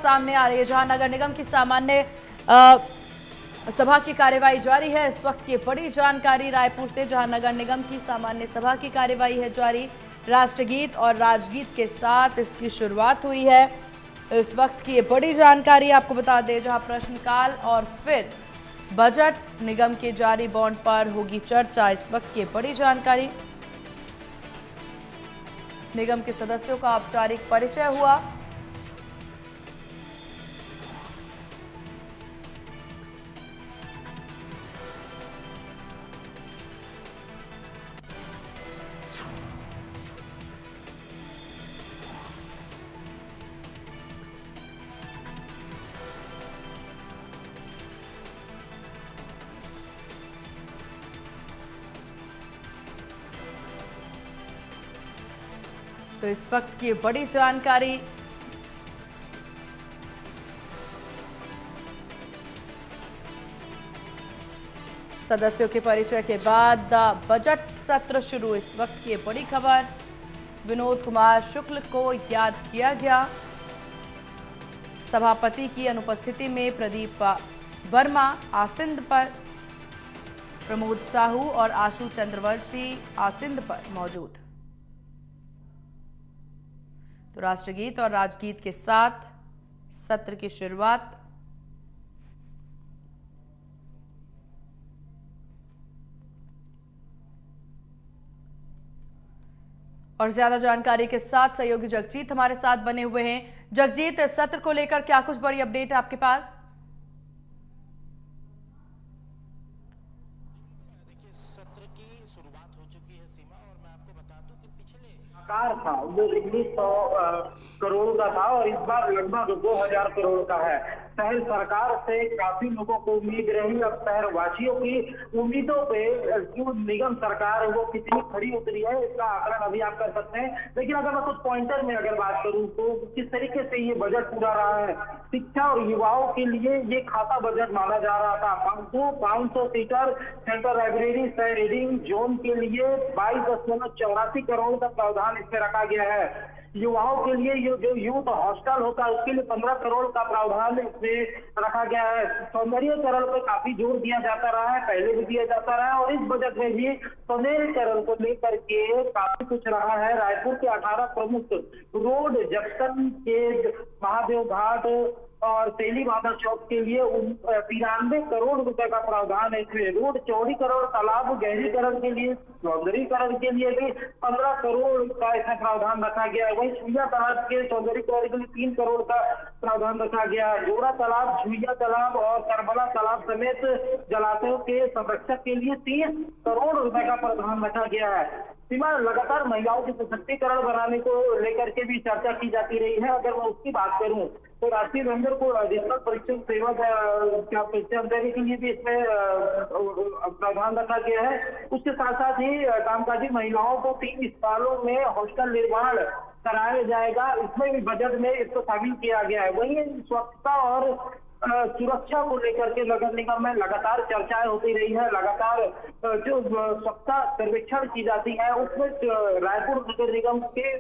सामने आ रही है, जहां नगर निगम की सामान्य सभा की कार्यवाही जारी है। इस वक्त की बड़ी जानकारी रायपुर से, जहां नगर निगम की सामान्य सभा की कार्यवाही है जारी। राष्ट्रगीत और राजगीत के साथ इसकी शुरुआत हुई है। इस वक्त की ये बड़ी जानकारी आपको बता दें, जहां प्रश्नकाल और फिर बजट निगम के जारी बॉन्ड पर होगी चर्चा। इस वक्त की बड़ी जानकारी, निगम के सदस्यों का औपचारिक परिचय हुआ। तो इस वक्त की बड़ी जानकारी, सदस्यों के परिचय के बाद बजट सत्र शुरू। इस वक्त की बड़ी खबर, विनोद कुमार शुक्ल को याद किया गया। सभापति की अनुपस्थिति में प्रदीप वर्मा आसीन पर, प्रमोद साहू और आशु चंद्रवंशी आसीन पर मौजूद। तो राष्ट्रगीत और राजगीत के साथ सत्र की शुरुआत। और ज्यादा जानकारी के साथ सहयोगी जगजीत हमारे साथ बने हुए हैं। जगजीत, इस सत्र को लेकर क्या कुछ बड़ी अपडेट है आपके पास? था वो 1900 करोड़ का था और इस बार लगभग 2000 करोड़ का है। शहर सरकार से काफी लोगों को उम्मीद रही। अब शहर वासियों की उम्मीदों पे जो निगम सरकार है वो कितनी खड़ी उतरी है, इसका आकलन अभी आप कर सकते हैं। लेकिन अगर मैं कुछ पॉइंटर में अगर बात करूं तो किस तरीके से ये बजट पूरा रहा है। शिक्षा और युवाओं के लिए ये खाता बजट माना जा रहा था। 500 सीटर सेंट्रल लाइब्रेरी सह रीडिंग जोन के लिए 22.84 करोड़ का प्रावधान इसमें रखा गया है। युवाओं के लिए जो यूथ हॉस्टल होता है उसके लिए 15 करोड़ का प्रावधान इसमें रखा गया है। सौंदर्यीकरण पर काफी जोर दिया जाता रहा है, पहले भी दिया जाता रहा है और इस बजट में भी सौंदर्यीकरण को लेकर के काफी कुछ रहा है। रायपुर के 18 प्रमुख रोड जंक्शन के महादेव घाट और तेली बादल चौक के लिए 93 करोड़ रुपए का प्रावधान है इसमें। रोड चौड़ीकरण, तालाब गहरीकरण के लिए, सौंदर्यीकरण के लिए भी 15 करोड़ का इसमें प्रावधान रखा गया है। वहीं छुइया तालाब के सौंदर्यीकरण के लिए 3 करोड़ का प्रावधान रखा गया है। जोड़ा तालाब, छुइया तालाब और करबला तालाब समेत जलाशयों के संरक्षण के लिए 30 करोड़ रुपए का प्रावधान रखा गया है। सीमा लगातार महिलाओं के सशक्तिकरण बनाने को लेकर के भी चर्चा की जाती रही है। अगर मैं उसकी बात करूं तो राष्ट्रीय वेंडर को एडिशनल परीक्षण सेवा का परीक्षा देने के लिए भी इसमें प्रावधान रखा गया है। उसके साथ साथ ही कामकाजी महिलाओं को 3 सालों में हॉस्टल निर्माण कराया जाएगा, इसमें भी बजट में इसको शामिल किया गया है। वहीं स्वच्छता और सुरक्षा को लेकर के नगर निगम में लगातार चर्चाएं होती रही है। लगातार जो स्वच्छता सर्वेक्षण की जाती है उसमें रायपुर नगर निगम के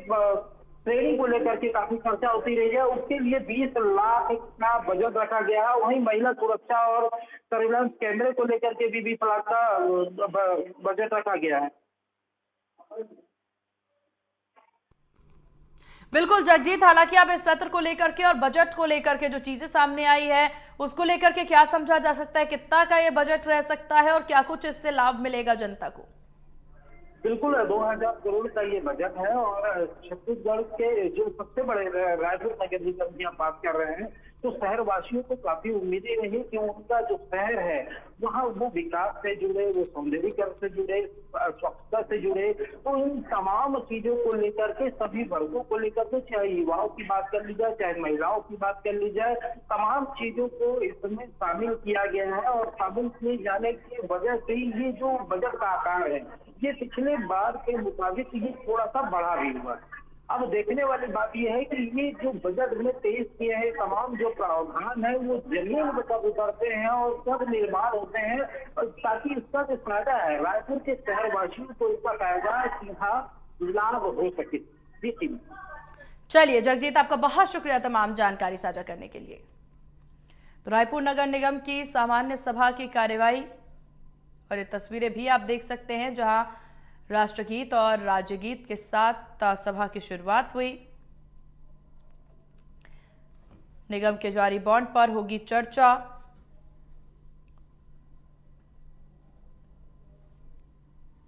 ट्रेनिंग को लेकर के काफी चर्चा होती रही है। उसके लिए 20 लाख का बजट रखा गया है। वहीं महिला सुरक्षा और सर्विलांस कैमरे को लेकर के भी 20 लाख का बजट रखा गया है। बिल्कुल जगजीत, हालांकि अब इस सत्र को लेकर के और बजट को लेकर के जो चीजें सामने आई है उसको लेकर के क्या समझा जा सकता है, कितना का ये बजट रह सकता है और क्या कुछ इससे लाभ मिलेगा जनता को? बिल्कुल 2000 करोड़ का ये बजट है और छत्तीसगढ़ के जो सबसे बड़े रायपुर नगर निगम की हम बात कर रहे हैं तो शहर वासियों को काफी उम्मीदें रही कि उनका जो शहर है वहाँ वो विकास से जुड़े, वो सौंदर्यीकरण से जुड़े, स्वच्छता से जुड़े। तो इन तमाम चीजों को लेकर के सभी वर्गों को लेकर के, चाहे युवाओं की बात कर ली जाए, चाहे महिलाओं की बात कर ली जाए, तमाम चीजों को इसमें शामिल किया गया है। और शामिल किए जाने की वजह से ये जो बजट का आकार है ये पिछले बार के मुताबिक ये थोड़ा सा बढ़ा भी हुआ है। अब देखने वाली बात यह है कि ये जो बजट में पेश किए हैं तमाम जो प्रावधान है वो जमीन पर कब उतरते हैं और कब निर्माण होते हैं, ताकि इसका जो फायदा है रायपुर के शहरवासियों को इसका फायदा सीधा लाभ हो सके। जी चलिए जगजीत, आपका बहुत शुक्रिया तमाम जानकारी साझा करने के लिए। तो रायपुर नगर निगम की सामान्य सभा की कार्यवाही और ये तस्वीरें भी आप देख सकते हैं, जहां राष्ट्रगीत और राज्यगीत के साथ सभा की शुरुआत हुई। निगम के जारी बॉन्ड पर होगी चर्चा।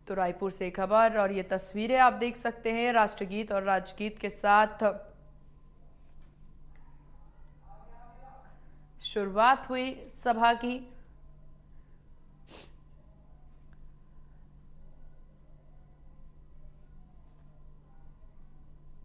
तो रायपुर से खबर और ये तस्वीरें आप देख सकते हैं, राष्ट्रगीत और राज्यगीत के साथ शुरुआत हुई सभा की।